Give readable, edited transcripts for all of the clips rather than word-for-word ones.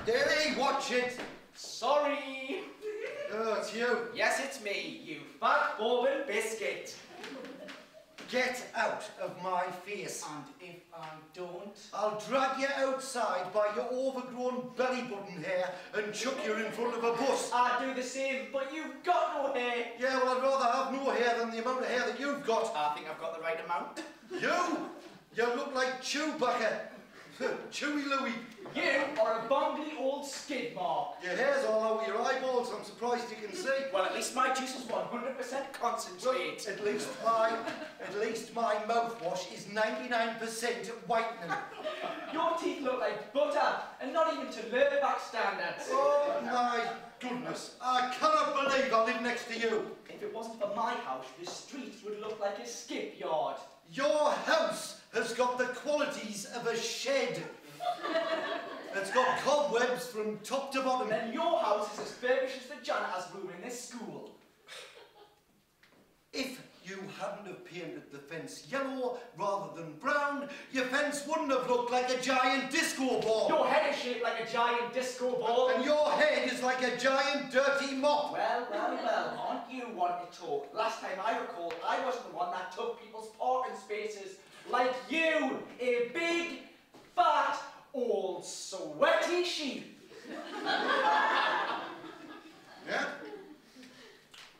Daddy, watch it! Sorry! Oh, it's you. Yes, it's me, you fat bourbon biscuit. Get out of my face. And if I don't? I'll drag you outside by your overgrown belly button hair and chuck you in front of a bus. I'd do the same, but you've got no hair. Yeah, well, I'd rather have no hair than the amount of hair that you've got. I think I've got the right amount. You? You look like Chewbacca. Chewy Louie. You are a bungly old skid mark. Your hair's all over your eyeballs. I'm surprised you can see. Well, at least my juice is 100% concentrate. Well, at least my mouthwash is 99% whitening. Your teeth look like butter, and not even to Lerback standards. Oh my goodness! I cannot believe I live next to you. If it wasn't for my house, the streets would look like a skip yard. Your house has got the qualities of a shed. It's got cobwebs from top to bottom. And your house is as furnished as the janitor's room in this school. If you hadn't have painted the fence yellow rather than brown, your fence wouldn't have looked like a giant disco ball. Your head is shaped like a giant disco ball. And your head is like a giant dirty mop. Well, aren't you one to talk? Last time I recall, I wasn't the one that took people's parking spaces. Like you, a big, fat, old, sweaty sheep. Yeah?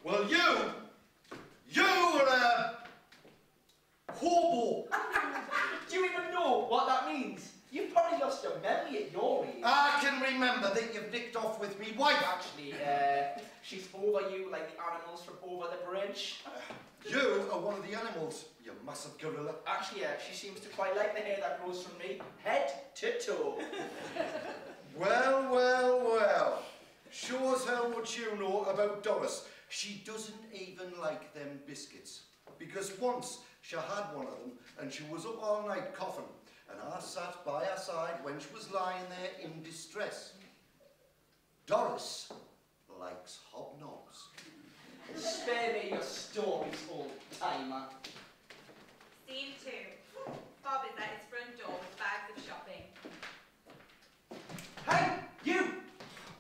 Well, you are a hobo. Do you even know what that means? You've probably lost your memory at your age. I can remember that you've nicked off with me wife. Actually, she's over you like the animals from over the bridge. You are one of the animals, you massive gorilla. Actually, she seems to quite like the hair that grows from me, head to toe. Well. Shows how much you know about Doris. She doesn't even like them biscuits. Because once she had one of them and she was up all night coughing, and I sat by her side when she was lying there in distress. Doris likes hobnobs. Spare me your stories, old timer. Scene 2. Bob is at his front door with bags of shopping. Hey, you!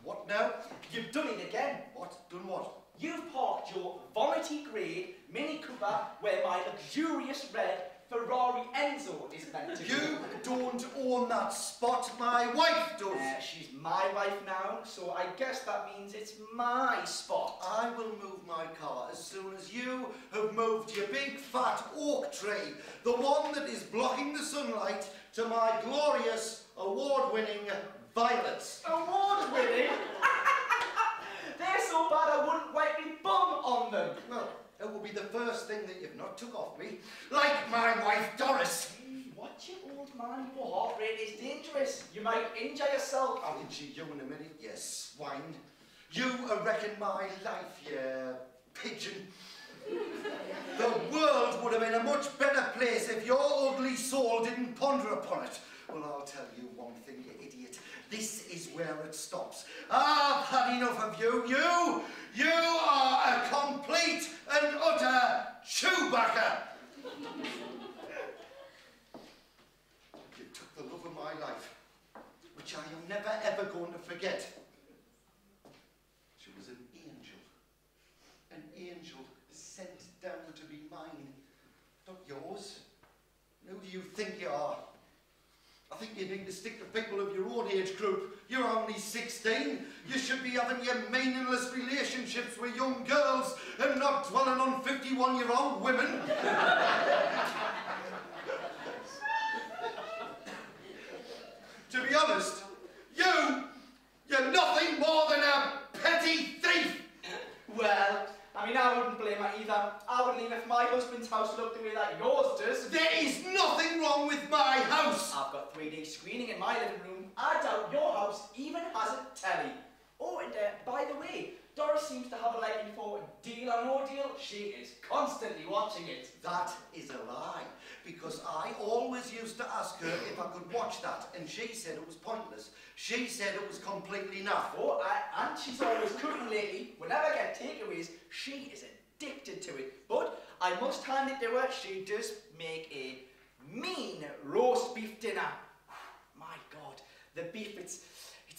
What now? You've done it again. What? Done what? You've parked your vomity grey Mini Cooper where my luxurious red Ferrari Enzo is meant to You go. don't own that spot, my wife does. She's my wife now, so I guess that means it's my spot. I will move my car as soon as you have moved your big fat oak tree, the one that is blocking the sunlight, to my glorious award-winning violets. Award-winning? They're so bad I wouldn't wipe my bum on them. Well, it will be the first thing that you've not took off me, like my wife Doris. Watch it, old man. Your heart rate is dangerous. You might injure yourself. I'll injure you in a minute, you swine. You reckon my life, you pigeon. The world would have been a much better place if your ugly soul didn't ponder upon it. Well, I'll tell you one thing, you idiot. This is where it stops. I've had enough of you. You are a complete and utter Chewbacca. You took the love of my life, which I am never ever going to forget. She was an angel sent down to be mine, not yours. Who do you think you are? I think you need to stick to people of your own age group. You're only 16. You should be having your meaningless relationships with young girls and not dwelling on 51-year-old women. To be honest, you're nothing more than a petty thief. Well, I mean, I wouldn't blame her either. I would leave if my husband's house looked the way that yours does. There is nothing wrong with my house. I've got 3D screening in my living room. I doubt your house even has a telly. Oh, and by the way, Doris seems to have a liking for Deal or No Deal. She is constantly watching it. That is a lie, because I always used to ask her if I could watch that, and she said it was pointless. She said it was completely naff. Oh, and she's always cooking lately. Whenever I get takeaways, she is addicted to it. But I must hand it to her, she does make a mean roast beef dinner. My God, the beef, it's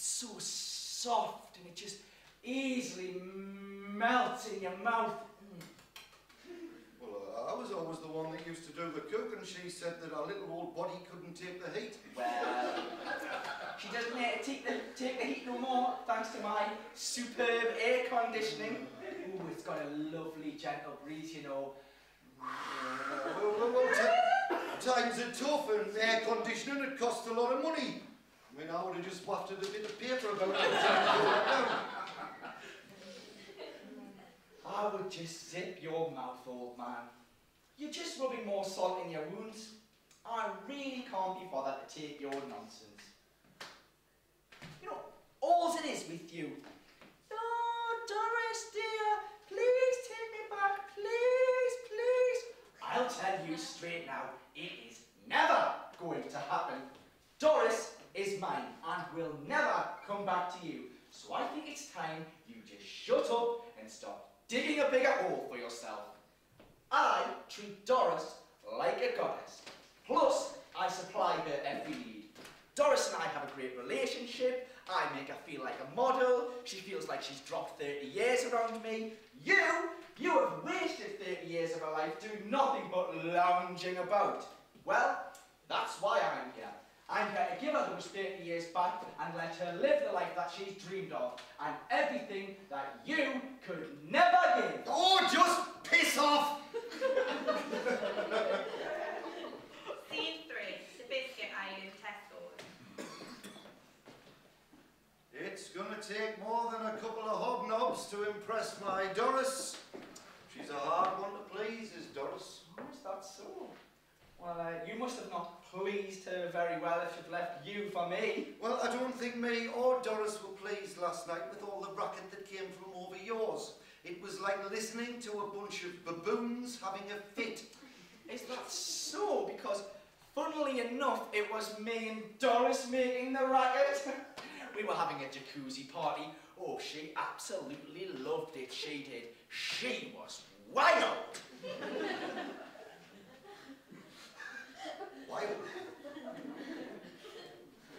it's so soft and it just easily melts in your mouth. Well, I was always the one that used to do the cooking. She said that our little old body couldn't take the heat. Well, she doesn't take the heat no more, thanks to my superb air conditioning. Ooh, it's got a lovely gentle breeze, you know. Times are tough and air conditioning, it costs a lot of money. I mean, I would have just wafted a bit of paper about it. I would just zip your mouth, old man. You're just rubbing more salt in your wounds. I really can't be bothered to take your nonsense. You know, all's it is with you. Oh, Doris, dear, please take me back, please, please. I'll tell you straight now, it is never going to happen. Doris is mine and will never come back to you. So I think it's time you just shut up and stop digging a bigger hole for yourself. I treat Doris like a goddess. Plus, I supply her every need. Doris and I have a great relationship. I make her feel like a model. She feels like she's dropped 30 years around me. You have wasted 30 years of her life doing nothing but lounging about. Well, that's why I'm here. I'm here to give her those 30 years back and let her live the life that she's dreamed of and everything that you could never give. Oh, just piss off! Scene 3, the biscuit aisle in Tesco's. It's gonna take more than a couple of hobnobs to impress my Doris. She's a hard one to please, is Doris. Oh, is that so? Well, you must have not pleased her very well if she'd left you for me. Well, I don't think me or Doris were pleased last night with all the racket that came from over yours. It was like listening to a bunch of baboons having a fit. Is that so? Because, funnily enough, it was me and Doris making the racket. We were having a jacuzzi party. Oh, she absolutely loved it, she did. She was wild. Wild?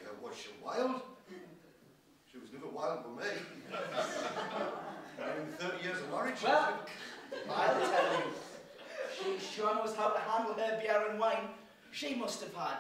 Yeah, was she wild? She was never wild with me. In 30 years of marriage. Well, I'll tell you. She sure knows how to handle her beer and wine. She must have had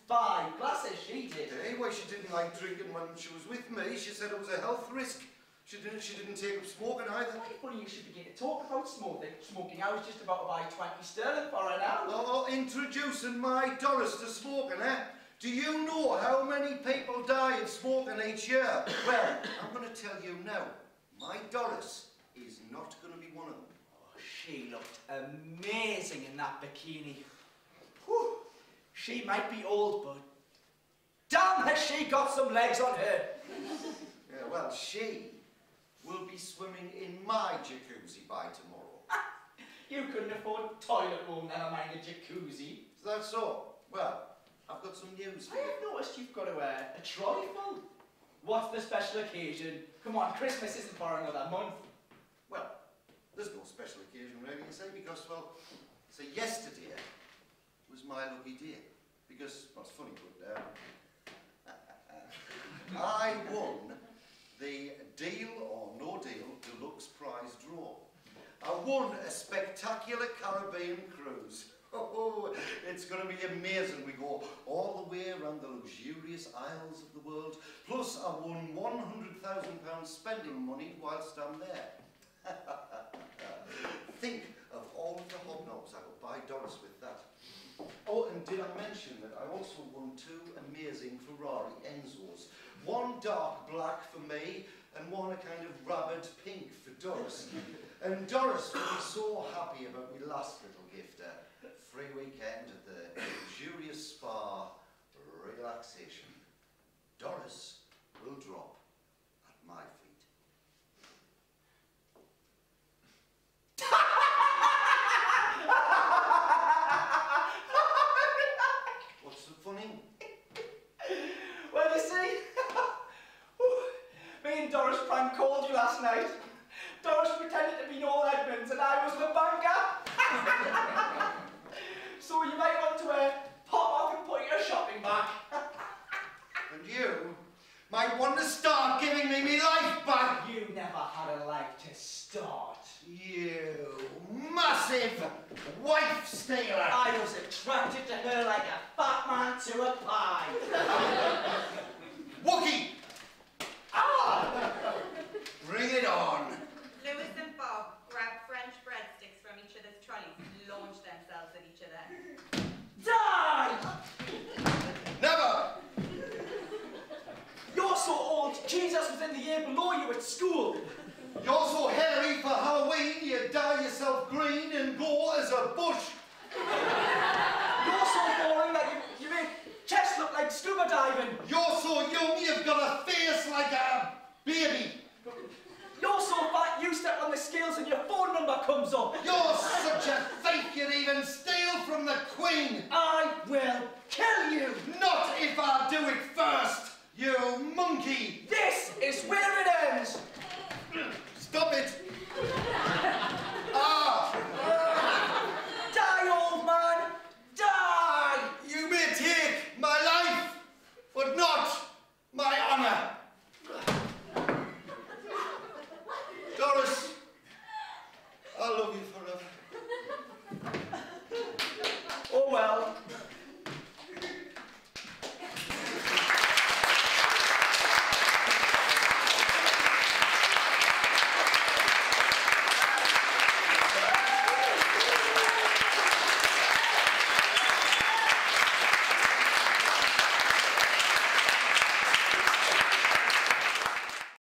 5 glasses, she did. Anyway, she didn't like drinking when she was with me. She said it was a health risk. She didn't take up smoking either. Very funny you should begin to talk about smoking. I was just about to buy 20 sterling for her now. Oh, introducing my Doris to smoking, eh? Do you know how many people die of smoking each year? Well, I'm going to tell you now. My Doris is not going to be one of them. Oh, she looked amazing in that bikini. Whew. She might be old, but damn has she got some legs on her. Yeah, well, she will be swimming in my jacuzzi by tomorrow. You couldn't afford toilet room, never mind a jacuzzi. Is that so? Well, I've got some news for I you. have noticed you've got a trolley full. What's the special occasion? Come on, Christmas isn't for another month. Well, there's no special occasion really, you say, because, well, so yesterday was my lucky day. Because, well, it's funny, but I won the Deal or No Deal Deluxe Prize Draw. I won a spectacular Caribbean cruise. Oh, it's going to be amazing. We go all the way around the luxurious isles of the world. Plus, I won £100,000 spending money whilst I'm there. Think of all of the hobnobs I would buy Doris with that. Oh, and did I mention that I also won 2 amazing Ferrari Enzos? One dark black for me, and one a kind of rabid pink for Doris. And Doris will be so happy about my last little gift, a free weekend at the luxurious spa relaxation. Doris will drop at my feet. What's so funny? Well, you see, me and Doris prank called you last night. Doris pretended to be Noel Edmonds and I was the banker. So you might want to pop off and put your shopping bag. And you might want to start giving me my life back. You never had a life to start. You massive wife stealer. I was attracted to her like a fat man to a pie. Wookie! Ah! Bring it on. Lewis and Bob grabbed French breadsticks from each other's trolleys and launched themselves at each other. Die! Never! You're so old, Jesus was in the year below you at school. You're so hairy for Halloween, you dye yourself green and go as a bush. You're so boring that you make chest look like scuba diving. You're so young, you've got a face like a baby.